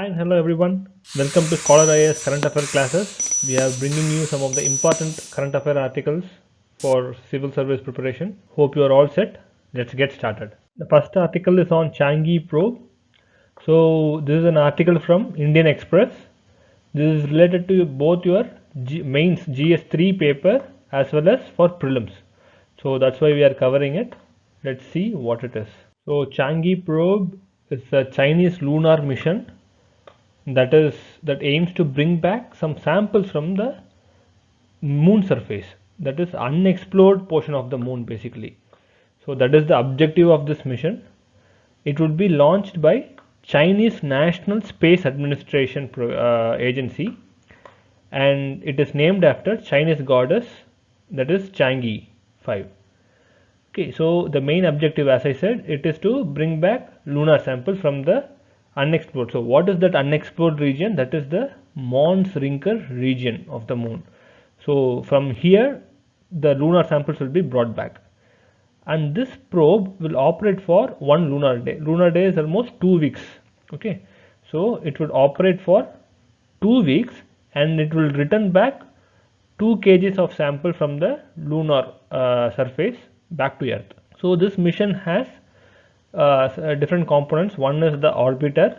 Hi and hello everyone. Welcome to Scholar IAS Current Affair classes. We are bringing you some of the important current affair articles for civil service preparation. Hope you are all set. Let's get started. The first article is on Changi probe. So this is an article from Indian Express. This is related to both your mains GS3 paper as well as for prelims. So that's why we are covering it. Let's see what it is. So Changi probe is a Chinese lunar mission that aims to bring back some samples from the moon surface, that is unexplored portion of the moon basically. So that is the objective of this mission. It would be launched by Chinese National Space Administration agency, and it is named after Chinese goddess, that is Changi 5. Okay, so the main objective, as I said, it is to bring back lunar samples from the unexplored. So what is that unexplored region? That is the Mons Rinker region of the moon. So from here the lunar samples will be brought back, and this probe will operate for one lunar day. Lunar day is almost 2 weeks. Okay, so it would operate for 2 weeks and it will return back 2 kgs of sample from the lunar surface back to Earth. So this mission has different components. One is the orbiter,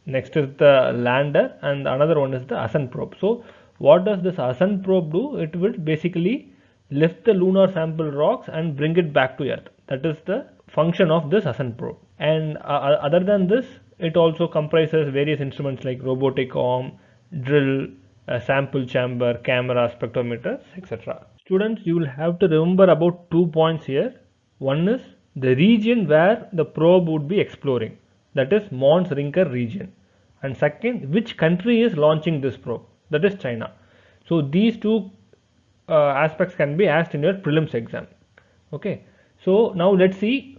next is the lander, and another one is the ascent probe. So what does this ascent probe do? It will basically lift the lunar sample rocks and bring it back to Earth. That is the function of this ascent probe. And other than this, it also comprises various instruments like robotic arm, drill, sample chamber, camera, spectrometers, etc. Students, you will have to remember about 2 points here. One is the region where the probe would be exploring, that is Mons Rinker region, and second, which country is launching this probe, that is China. So these two aspects can be asked in your prelims exam. Okay, so now let's see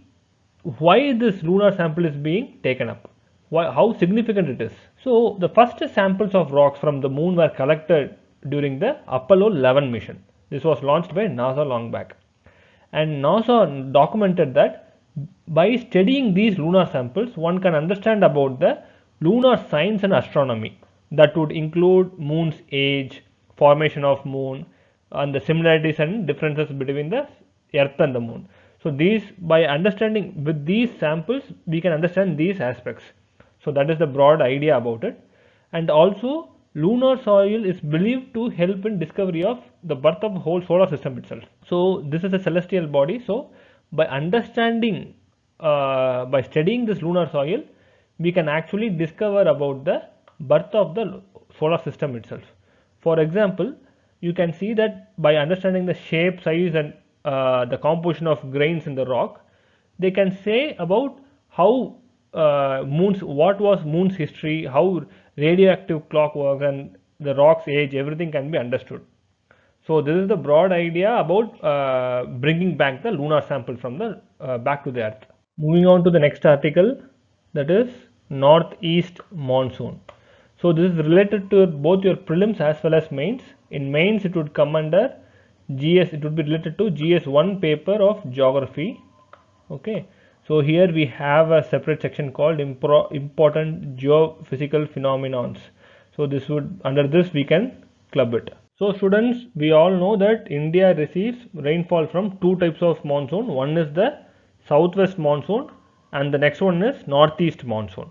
why this lunar sample is being taken up, how significant it is. So the first samples of rocks from the moon were collected during the Apollo 11 mission. This was launched by NASA long back, and NASA documented that by studying these lunar samples one can understand about the lunar science and astronomy. That would include moon's age, formation of moon, and the similarities and differences between the Earth and the moon. So these, by understanding with these samples, we can understand these aspects. So that is the broad idea about it. And also lunar soil is believed to help in discovery of the birth of the whole solar system itself. So this is a celestial body. So by understanding, by studying this lunar soil, we can actually discover about the birth of the solar system itself. For example, you can see that by understanding the shape, size, and the composition of grains in the rock, they can say about how what was moon's history, how radioactive clock works, and the rock's age. Everything can be understood. So this is the broad idea about bringing back the lunar sample from the back to the Earth. Moving on to the next article, that is northeast monsoon. So this is related to both your prelims as well as mains. In mains it would come under GS, it would be related to GS1 paper of geography. Okay, so here we have a separate section called important geophysical phenomenons. So this would, under this we can club it. So students, we all know that India receives rainfall from two types of monsoon. One is the southwest monsoon and the next one is northeast monsoon.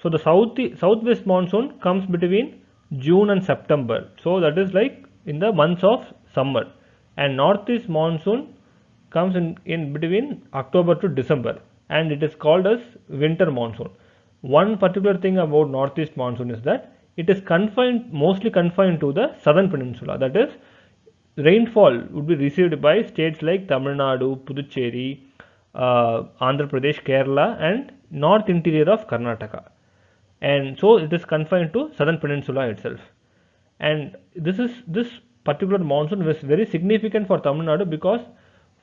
So the southwest monsoon comes between June and September. So that is like in the months of summer, and northeast monsoon comes in between October to December, and it is called as winter monsoon. One particular thing about northeast monsoon is that it is mostly confined to the southern peninsula. That is, rainfall would be received by states like Tamil Nadu, Puducherry, Andhra Pradesh, Kerala, and north interior of Karnataka. And so it is confined to southern peninsula itself. And this particular monsoon was very significant for Tamil Nadu because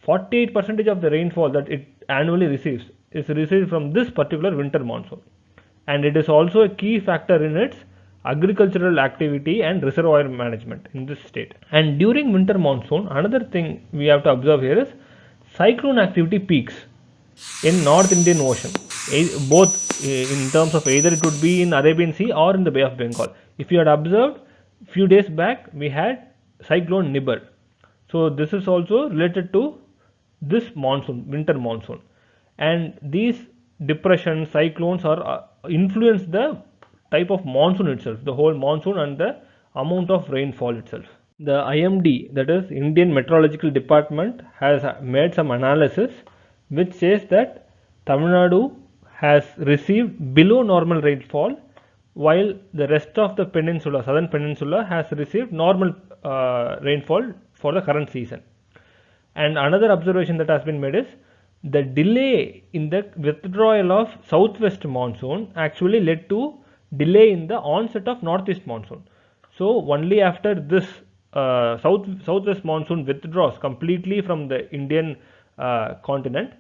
48% of the rainfall that it annually receives is received from this particular winter monsoon, and it is also a key factor in its agricultural activity and reservoir management in this state. And during winter monsoon, another thing we have to observe here is cyclone activity peaks in North Indian Ocean. both in terms of either it would be in Arabian Sea or in the Bay of Bengal. If you had observed few days back, we had cyclone Nibar. So this is also related to this monsoon, winter monsoon, and these depressions, cyclones are influence the type of monsoon itself, the whole monsoon and the amount of rainfall itself. The IMD, that is Indian Meteorological Department, has made some analysis which says that Tamil Nadu has received below normal rainfall, while the rest of the peninsula, southern peninsula, has received normal rainfall for the current season. And another observation that has been made is the delay in the withdrawal of southwest monsoon actually led to delay in the onset of northeast monsoon. So only after this southwest monsoon withdraws completely from the Indian continent,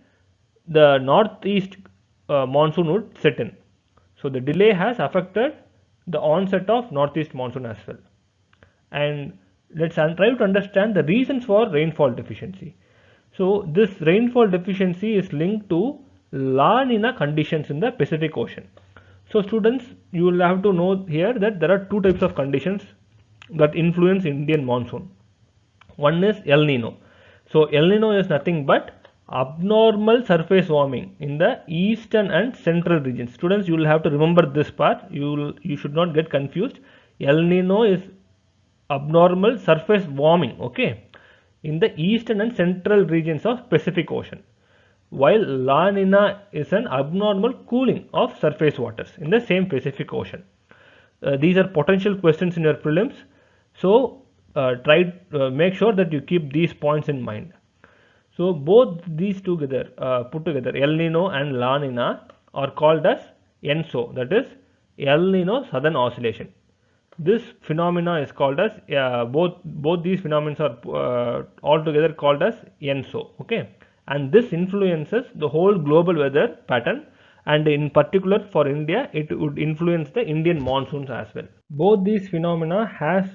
the northeast monsoon would set in. So the delay has affected the onset of northeast monsoon as well. And let's try to understand the reasons for rainfall deficiency. So this rainfall deficiency is linked to La Nina conditions in the Pacific Ocean. So students, you will have to know here that there are two types of conditions that influence Indian monsoon. One is El Nino. So El Nino is nothing but abnormal surface warming in the eastern and central regions. Students, you will have to remember this part. You should not get confused. El Nino is abnormal surface warming, okay, in the eastern and central regions of Pacific Ocean, while La Nina is an abnormal cooling of surface waters in the same Pacific Ocean. These are potential questions in your prelims, so make sure that you keep these points in mind. So both these together, put together, El Nino and La Nina are called as ENSO, that is El Nino Southern Oscillation. This phenomena is called as both these phenomena are altogether called as ENSO, okay, and this influences the whole global weather pattern, and in particular for India it would influence the Indian monsoons as well. Both these phenomena has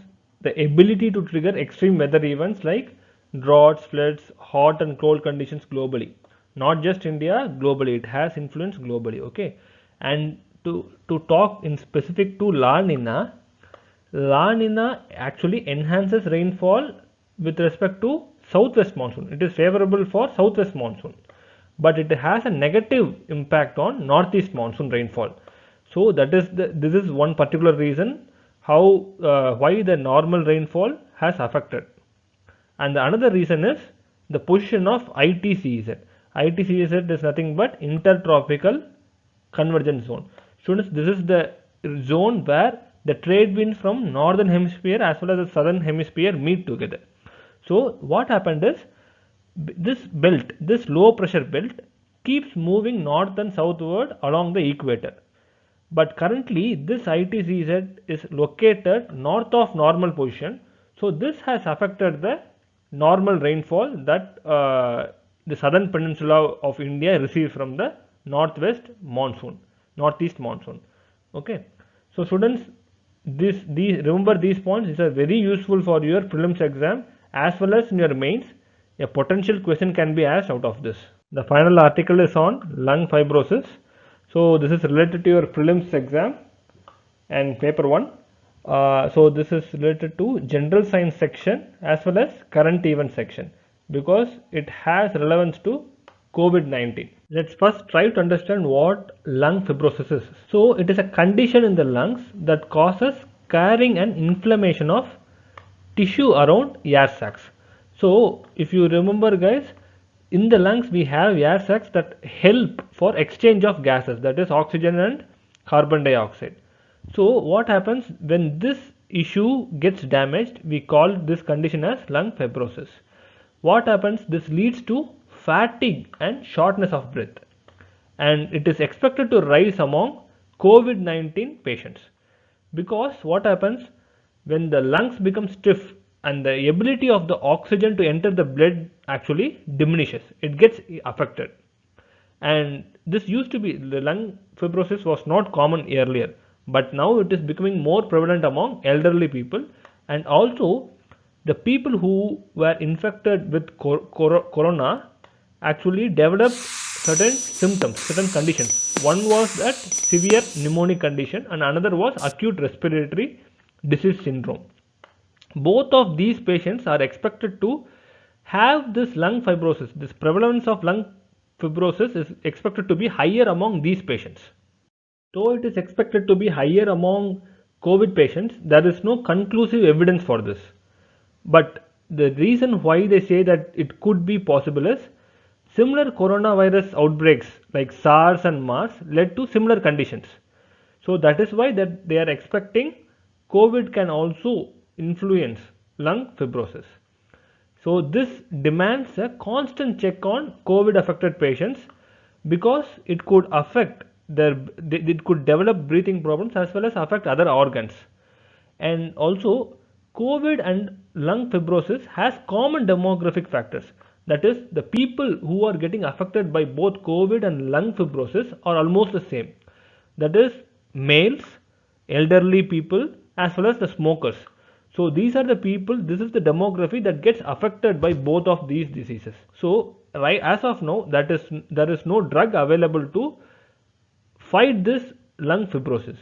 the ability to trigger extreme weather events like droughts, floods, hot and cold conditions globally. Not just India, globally it has influence globally, okay. And to talk in specific to La Nina, La Nina actually enhances rainfall with respect to southwest monsoon. It is favorable for southwest monsoon, but it has a negative impact on northeast monsoon rainfall. So that is this is one particular reason how why the normal rainfall has affected. And the another reason is the position of ITCZ. ITCZ is nothing but intertropical convergence zone. Students, this is the zone where the trade winds from northern hemisphere as well as the southern hemisphere meet together. So what happened is this belt, this low pressure belt, keeps moving north and southward along the equator. But currently this ITCZ is located north of normal position. So this has affected the normal rainfall that the southern peninsula of India receives from the northeast monsoon. Okay. So students, remember these points. These are very useful for your prelims exam as well as in your mains. A potential question can be asked out of this. The final article is on lung fibrosis. So this is related to your prelims exam and paper 1. So this is related to general science section as well as current event section because it has relevance to COVID-19. Let's first try to understand what lung fibrosis is. So it is a condition in the lungs that causes scarring and inflammation of tissue around air sacs. So if you remember guys, in the lungs we have air sacs that help for exchange of gases, that is oxygen and carbon dioxide. So what happens when this issue gets damaged? We call this condition as lung fibrosis. What happens? This leads to fatigue and shortness of breath, and it is expected to rise among COVID-19 patients because what happens when the lungs become stiff and the ability of the oxygen to enter the blood actually diminishes, it gets affected. And this used to be, the lung fibrosis was not common earlier, but now it is becoming more prevalent among elderly people, and also the people who were infected with corona actually developed certain symptoms, certain conditions One was that severe pneumonic condition and another was acute respiratory disease syndrome. Both of these patients are expected to have this lung fibrosis. This prevalence of lung fibrosis is expected to be higher among these patients. Though it is expected to be higher among COVID patients, there is no conclusive evidence for this. But the reason why they say that it could be possible is similar coronavirus outbreaks like SARS and MERS led to similar conditions. So that is why that they are expecting COVID can also influence lung fibrosis. So this demands a constant check on COVID affected patients because it could affect it could develop breathing problems as well as affect other organs. And also COVID and lung fibrosis has common demographic factors. That is, the people who are getting affected by both COVID and lung fibrosis are almost the same. That is, males, elderly people as well as the smokers. So these are the people, this is the demography that gets affected by both of these diseases. So right as of now, there is no drug available to fight this lung fibrosis.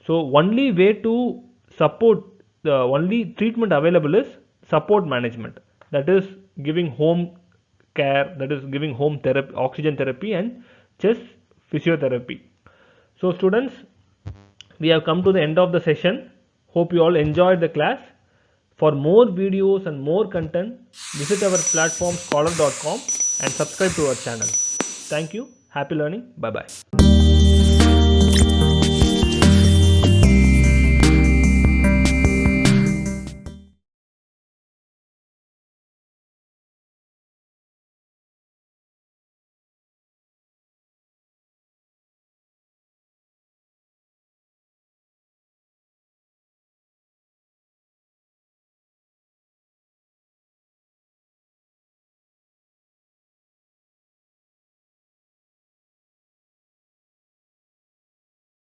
So only way to support, the only treatment available is support management, that is giving home care, that is giving home therapy, oxygen therapy and chest physiotherapy. So students, we have come to the end of the session. Hope you all enjoyed the class. For more videos and more content, visit our platform scholar.com and subscribe to our channel. Thank you. Happy learning. Bye bye.